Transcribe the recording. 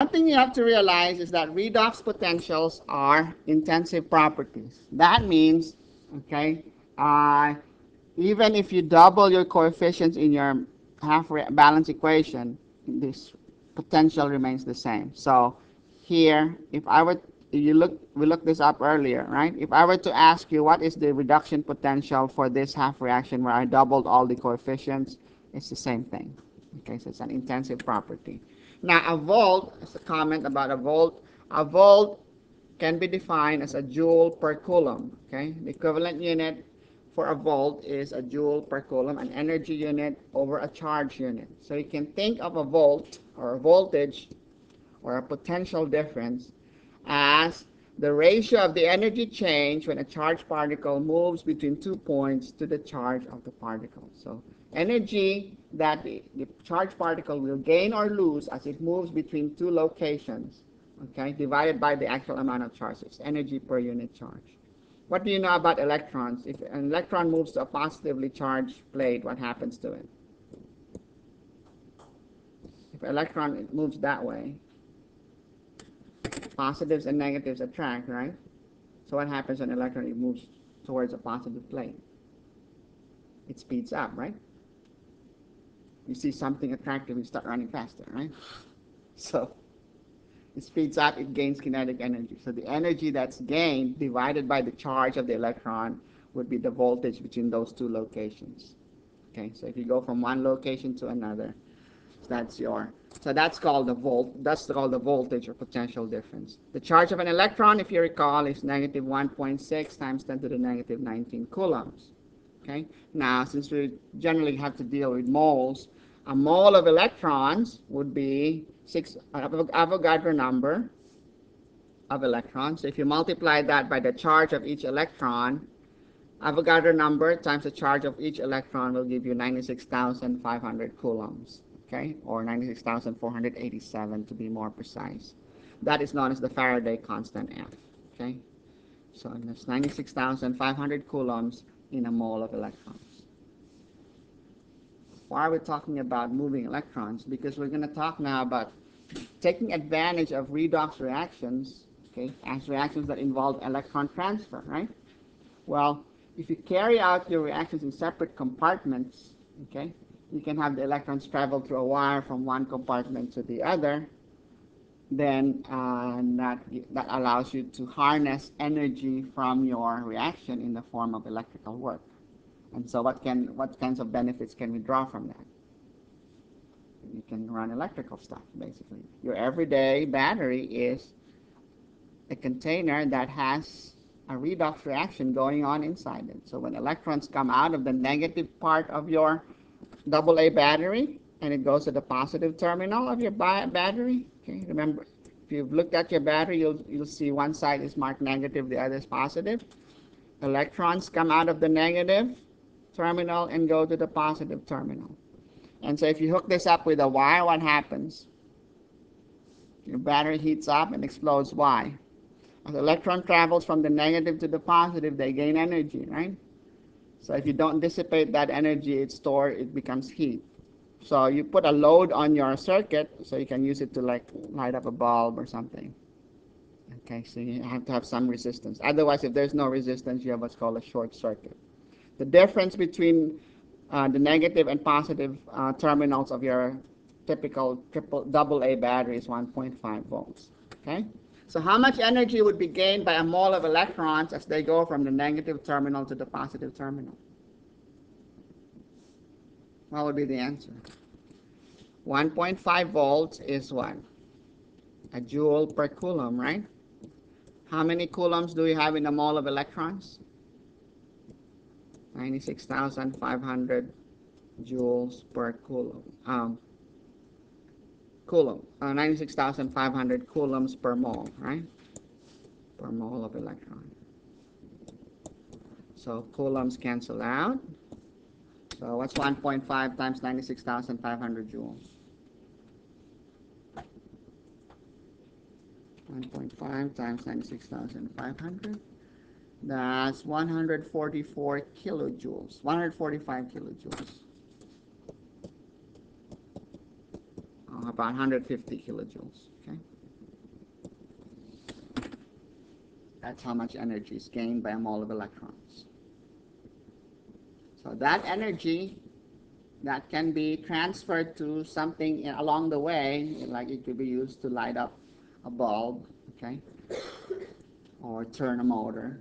One thing you have to realize is that redox potentials are intensive properties. That means, okay, even if you double your coefficients in your half balance equation, this potential remains the same. So here, if I were, we looked this up earlier, right? If I were to ask you what is the reduction potential for this half reaction where I doubled all the coefficients, it's the same thing. Okay, so it's an intensive property. Now a volt, as a comment about a volt can be defined as a joule per coulomb. Okay, the equivalent unit for a volt is a joule per coulomb, an energy unit over a charge unit. So you can think of a volt or a voltage or a potential difference as the ratio of the energy change when a charged particle moves between 2 points to the charge of the particle. So energy that the charged particle will gain or lose as it moves between two locations, okay, divided by the actual amount of charge. It's energy per unit charge. What do you know about electrons? If an electron moves to a positively charged plate, what happens to it? If an electron moves that way, positives and negatives attract, right? So what happens when an electron moves towards a positive plate? It speeds up, right? You see something attractive, you start running faster, right? So it speeds up, it gains kinetic energy. So the energy that's gained divided by the charge of the electron would be the voltage between those two locations. Okay, so if you go from one location to another, that's called the voltage or potential difference. The charge of an electron, if you recall, is negative 1.6 times 10 to the negative 19 coulombs. Okay, now since we generally have to deal with moles, a mole of electrons would be Avogadro number of electrons. So if you multiply that by the charge of each electron, Avogadro number times the charge of each electron will give you 96,500 coulombs, okay, or 96,487 to be more precise. That is known as the Faraday constant F, okay. So that's 96,500 coulombs in a mole of electrons. Why are we talking about moving electrons? Because we're going to talk now about taking advantage of redox reactions, okay, as reactions that involve electron transfer, right? Well, if you carry out your reactions in separate compartments, okay, you can have the electrons travel through a wire from one compartment to the other. Then that allows you to harness energy from your reaction in the form of electrical work. And so what kinds of benefits can we draw from that? You can run electrical stuff, basically. Your everyday battery is a container that has a redox reaction going on inside it. So when electrons come out of the negative part of your AA battery and it goes to the positive terminal of your battery, okay, remember, if you've looked at your battery, you'll see one side is marked negative, the other is positive. Electrons come out of the negative terminal and go to the positive terminal. And so if you hook this up with a wire, what happens? Your battery heats up and explodes. Why? As the electron travels from the negative to the positive, they gain energy, right? So if you don't dissipate that energy, it becomes heat. So you put a load on your circuit so you can use it to like light up a bulb or something. Okay, so you have to have some resistance. Otherwise, if there's no resistance, you have what's called a short circuit. The difference between the negative and positive terminals of your typical AA battery is 1.5 volts. Okay? So how much energy would be gained by a mole of electrons as they go from the negative terminal to the positive terminal? What would be the answer? 1.5 volts is what? A joule per coulomb, right? How many coulombs do we have in a mole of electrons? 96,500 joules per coulomb. 96,500 coulombs per mole, right? Per mole of electron. So coulombs cancel out. So what's 1.5 times 96,500 joules? 1.5 times 96,500. That's 144 kilojoules. 145 kilojoules. About 150 kilojoules. Okay. That's how much energy is gained by a mole of electrons. So that energy that can be transferred to something along the way, like it could be used to light up a bulb, okay, or turn a motor.